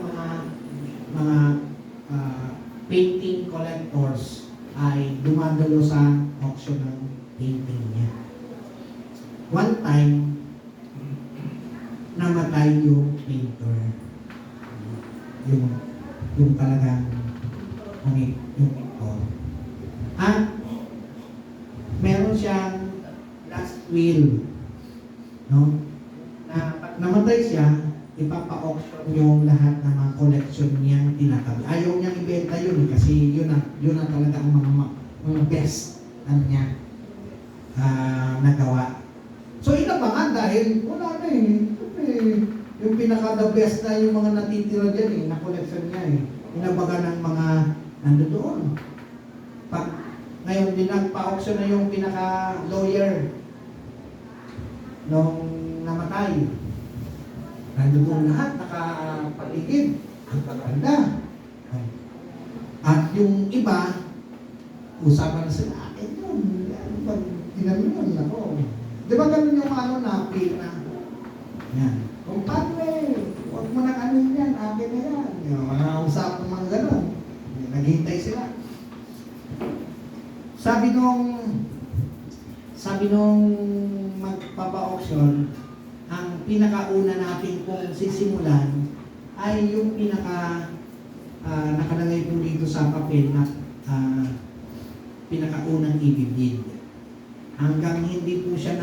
Speaker 1: mga painting collectors ay dumadalo sa auction ng painting niya. One time, namatay yung painter. Yung talagang yung pintor. At meron siyang last will, no? Na pag namatay siya, ipapa-auction yung lahat ng mga collection niyang tinatabi. Ayaw niyang ibenta yun kasi yun na talaga ang mga best niya nagawa. So inabangan dahil wala na yung pinaka-the best na yung mga natitira dyan na collection niya inabangan ng mga nandoon. Pag ngayon din nagpa-auction na yung pinaka-lawyer nung namatay. Nandoon lahat, nakapaligid. Ang paganda. At yung iba, usapan na sila, akin yun. Pag tinanong ako. Di ba ganun yung na-pay na? Yan. Kung padre, huwag mo na kanin yan, akin na yan. Yung mga usapan mga ganun. Naghintay sila. Sabi nung magpapa-auction, ang pinakauna natin kung sisimulan ay yung nakalagay po dito sa papel na pinakaunang ibibid. Hanggang hindi po siya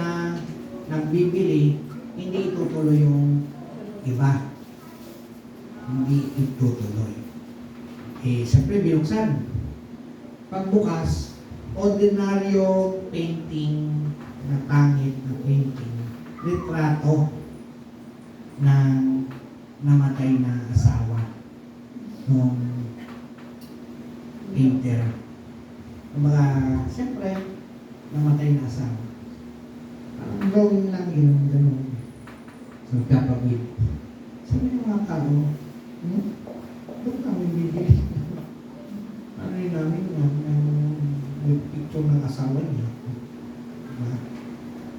Speaker 1: nagbibili, hindi itutuloy yung iba. Hindi itutuloy. Siyempre binuksan. Pagbukas, ordinaryo painting na pangit na painting. Litrato ng namatay na asawa ng painter. Mga, siyempre, namatay na asawa. Ang drawing lang yun, gano'n. So, kapabit. Sabi ng mga tao, doon kami bibili. Ano yun namin yung picture ng asawa niya.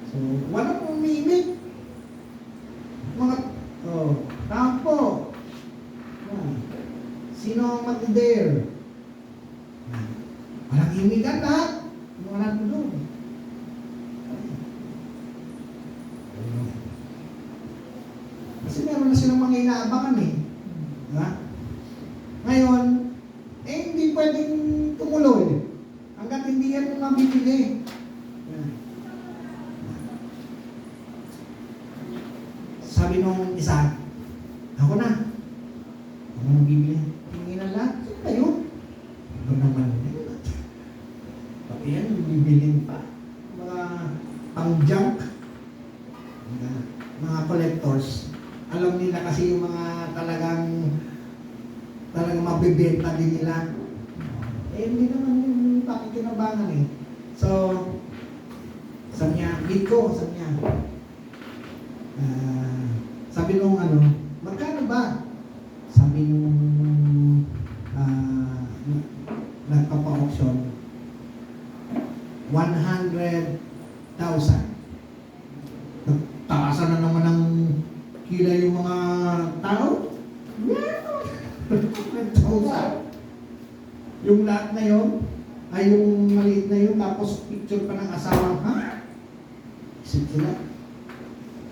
Speaker 1: So, walang umimik. Tampo. Sino ang mag-dare? Walang imigan lahat. Walang tulong. Kasi meron na silang mga inaabangan eh. Diba? Ngayon, hindi pwedeng tumuloy. Hanggat hindi yan mo mabibili. Yan. Sabi nung isa, ako na. Ako nang bibili. Tingin na lahat. Sino ba yun? Ito naman yun. Pati yan, bibilin pa. Mga pang-junk. Mga collectors. Alam nila kasi yung mga talagang mabibenta din nila. Hindi naman yung pakikinabangan eh. So, sabi niya, bid ko, sabi niya. Sabi nung magkano ba? Sabi nung nagpapa-auction, 100,000. Nagtaasan na naman ng kila yung mga tao. 100,000. Yung lahat na yun, ay yung maliit na yun, tapos picture pa ng asawa, ha? Isip sila.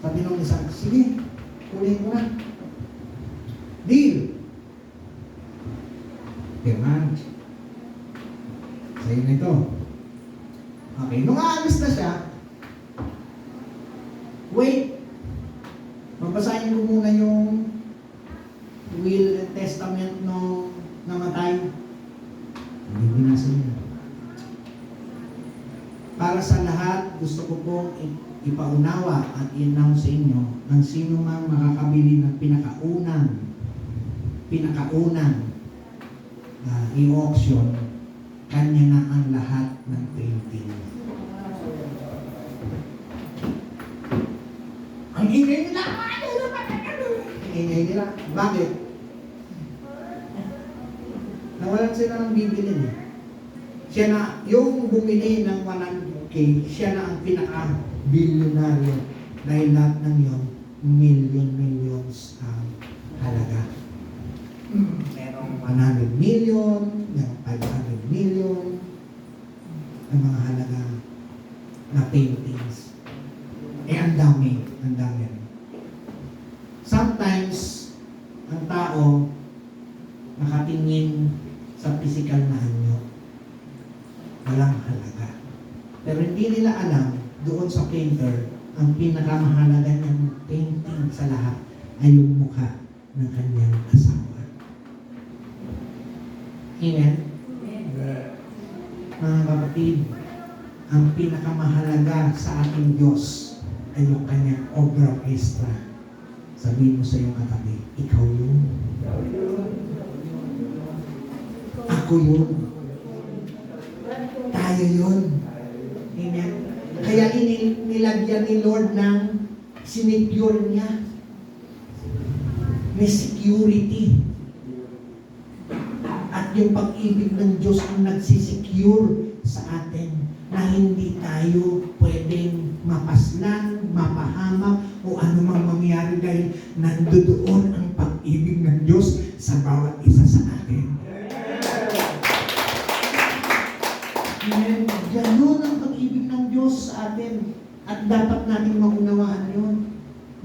Speaker 1: Sabi nung isa, sige, kunin mo na. Deal! Pirman. Sa'yo na ito. Okay, nung aalis na siya, wait, mabasahin ko muna yung will and testament nung namatay. Hindi binasa niya. Para sa lahat, gusto ko pong ipaunawa at i-announce sa inyo ng sino mang makakabili ng pinakaunang i-auction, kanya na ang lahat ng painting. Ang ingay nila! Ang ingay nila. Bakit? Nawalan sila ng bibilin eh. Siya na, yung bumili ng 100K, siya na ang pinaka-bilyonaryo. Dahil lahat ng yun, millions ang halaga. Merong 100 million, merong 500 million, ang mga halaga na paintings. Ang dami rin. Sometimes, ang tao nakatingin sa physical na anyo, walang halaga. Pero hindi nila alam, doon sa painter, ang pinakamahalaga niyang painting sa lahat ay yung mukha ng kanyang asawa. Amen? Mga kapatid, ang pinakamahalaga sa ating Diyos ay yung kanyang obra orchestra. Sabihin mo sa iyong katabi, ikaw yun. Ako yun. Tayo yun. Amen? Kaya nilagyan ni Lord ng sinecure niya. May security. At yung pag-ibig ng Diyos ang nagsisecure sa atin na hindi tayo pwedeng mapaslan, mapahamak, o anumang mangyari dahil nandoon ang pag-ibig ng Diyos sa bawat isa sa atin. Amen. Ganun ang pag-ibig ng Diyos sa atin. At dapat natin maunawaan yun.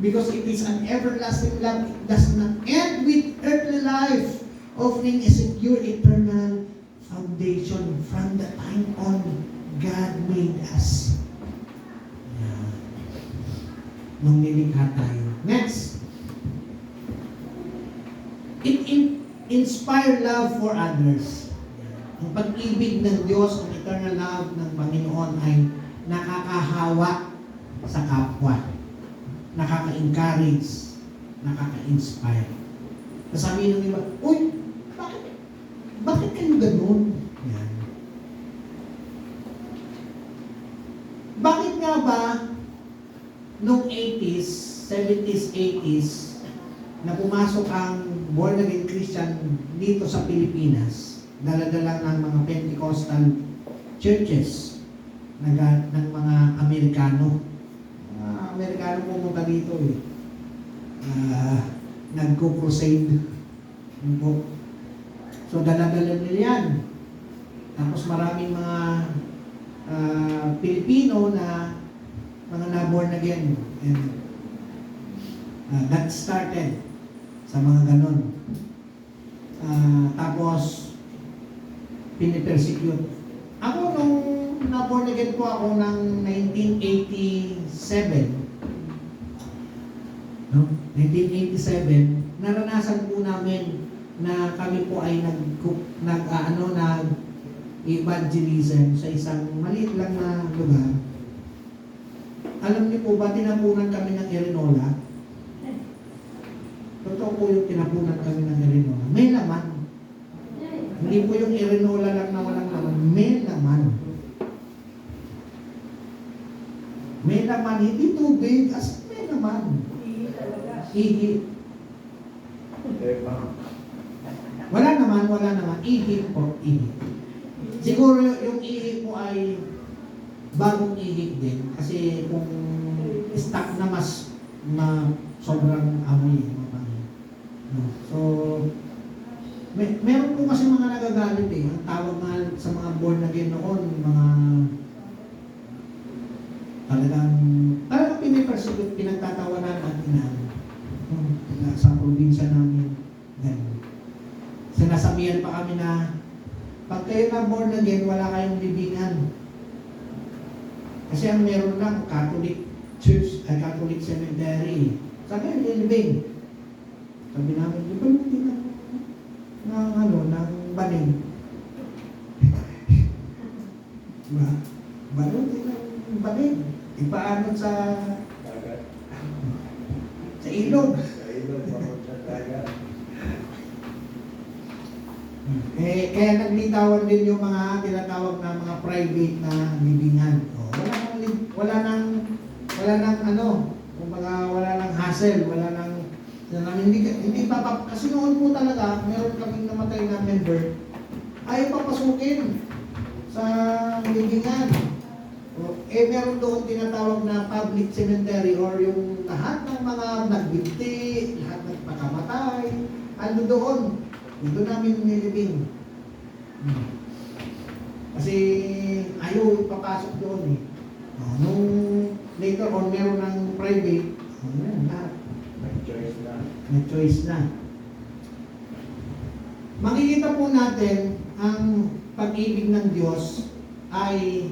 Speaker 1: Because it is an everlasting love. It does not end with earthly life, offering a secure eternal foundation from the time on God made us. Nung nilikha tayo. Next. It inspire love for others. Ang pag-ibig ng Diyos, ang eternal love ng Panginoon ay nakakahawa sa kapwa. Nakaka-encourage. Nakaka-inspire. Nasabi ng iba, uy, bakit kayo ganun? Yan. Bakit nga ba noong 80s, 70s, 80s, na pumasok ang born-again Christian dito sa Pilipinas, dala-dala ng mga Pentecostal churches ng mga Amerikano. Mga Amerikano pumunta dito eh. Nagko-crusade. So dala-dala nila yan. Tapos maraming mga Pilipino na mga na-born again. And That started sa mga ganon. Tapos, pinipersecute. Ako nung na-born again po ako ng 1987, no? 1987, naranasan po namin na kami po ay nag-evangelism sa isang maliit lang na lugar. Alam niyo po ba, tinapunan kami ng Erinola? Totoo po yung tinapunan kami ng Erinola. May laman. Hindi po yung Erinola lang na walang laman. May laman. May laman. Hindi tubig. As may laman. Ihi. Wala naman. Ihi po. Ihi. Siguro yung ihi po ay bagong ihi din. Kasi kung stock na mas sobrang amoy. No? So, meron po kasi mga nagagalit eh. Ang tawag nga sa mga born again noon, mga talagang pinipersecute, pinagtatawanan at inaano. Sa probinsya namin, ganun. Sinasabihan pa kami na pag kayo na born again, wala kayong libingan. Kasi ang meron lang, Catholic Church, Catholic Cemetery. Sabi yung nilibing. Sabi namin, di ba hindi ng banig? Diba? Balon din ng banig. Ipaanod sa ilog. Kaya naglitawan din yung mga tinatawag na mga private na libingan. Wala nang wala nang hassle, wala nang hindi kasi noon po talaga, meron kaming namatay na member, ayaw papasukin sa libingan. Meron doon tinatawag na public cemetery or yung lahat ng mga nagbigti, lahat ng pagkamatay, ano doon. Dito namin nilibing. Kasi ayaw papasok doon eh. Nung later on, meron ng private, lahat. May choice na. Makikita po natin ang pag-ibig ng Diyos ay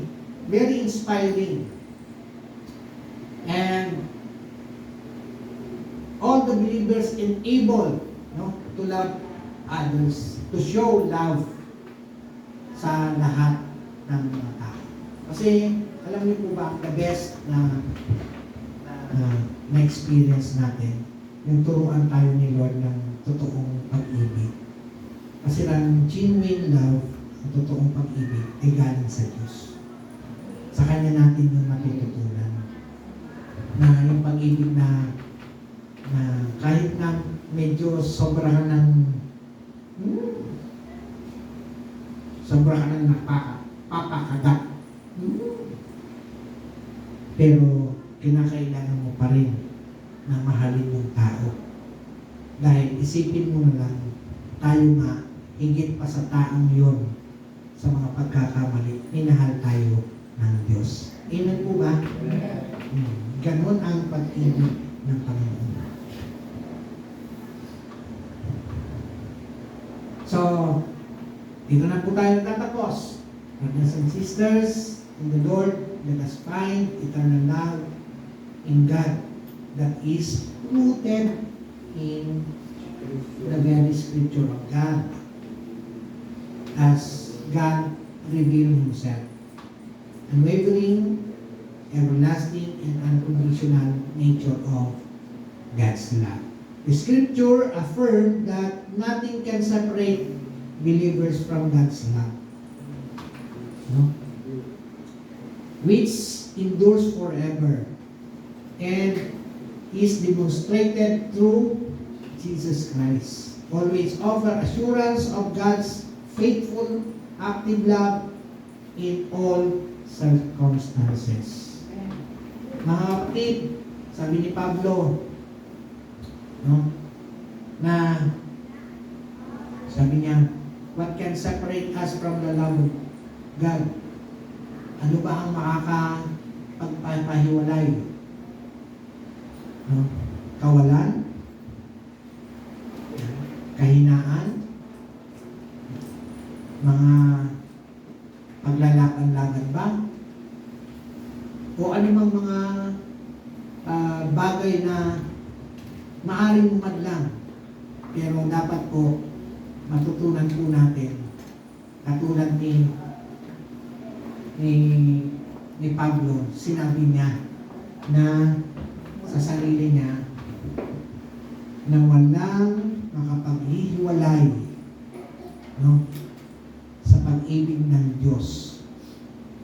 Speaker 1: very inspiring. And all the believers enable to love others, to show love sa lahat ng mga tao. Kasi alam niyo po ba, the best na experience natin, yung turuan tayo ni Lord ng totoong pag-ibig. Kasi lang genuine love, ang totoong pag-ibig ay galing sa Diyos. Sa Kanya natin yung matututunan. Na yung pag-ibig na kahit na medyo sobrahan ng napapakagat. Pero kinakailangan mo pa rin na mahalin yung tao. Dahil isipin mo na lang, tayo nga, higit pa sa taong yun, sa mga pagkakamali, minahal tayo ng Diyos. Amen po ba? Ganon ang pag-ibig ng Panginoon. So, dito na po tayo tatapos. Brothers and sisters, in the Lord, let us find eternal love in God that is rooted in the very scripture of God as God revealed Himself. Unwavering, everlasting, and unconditional nature of God's love. The scripture affirmed that nothing can separate believers from God's love, which endures forever and is demonstrated through Jesus Christ. Always offer assurance of God's faithful, active love in all circumstances. Mga kapatid, sabi ni Pablo, na sabi niya, what can separate us from the love of God? Ano ba ang makakapagpahiwalay? kawalan, kahinaan, mga paglalaban-laban ba, o anumang mga bagay na maaaring umadlang. Pero dapat po matutunan po natin, katulad ni Pablo, sinabi niya na sa sarili niya na walang makapaghihiwalay, no, sa pag-ibig ng Diyos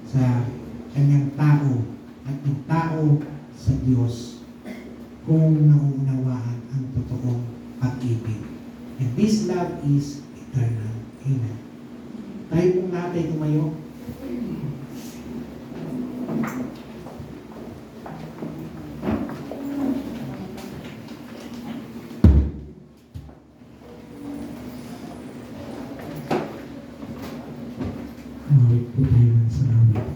Speaker 1: sa kanyang tao at ng tao sa Diyos kung nauunawaan ang totoong pag-ibig. And this love is eternal. Amen. Tayo pong lahat ay tumayo. Awit po tayo ng salawit.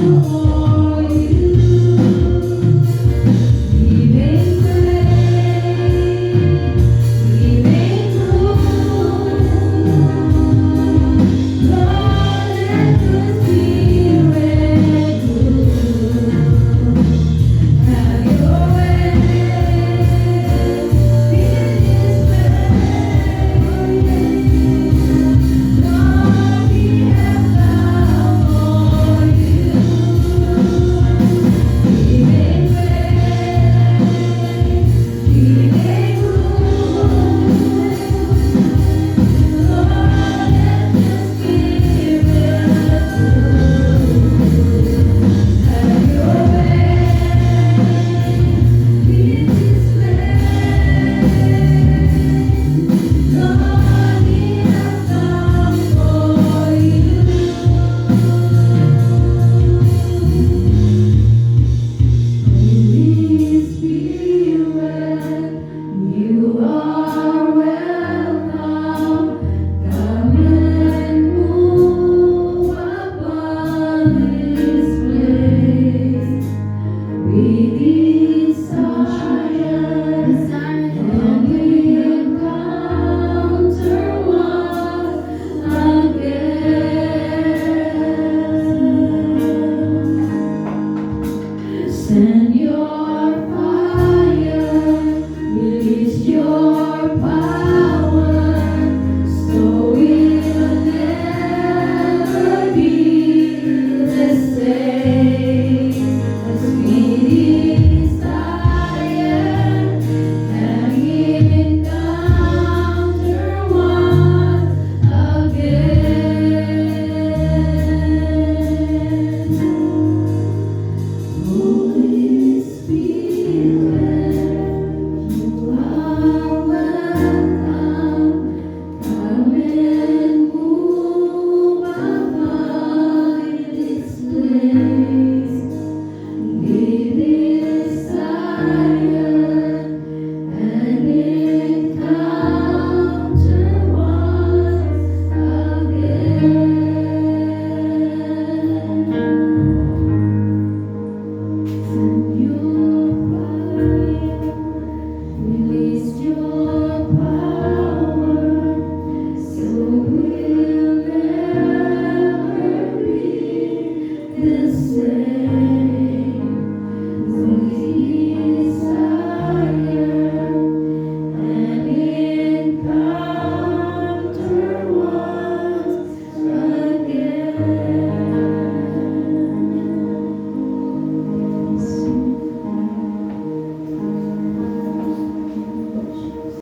Speaker 3: Panginoon.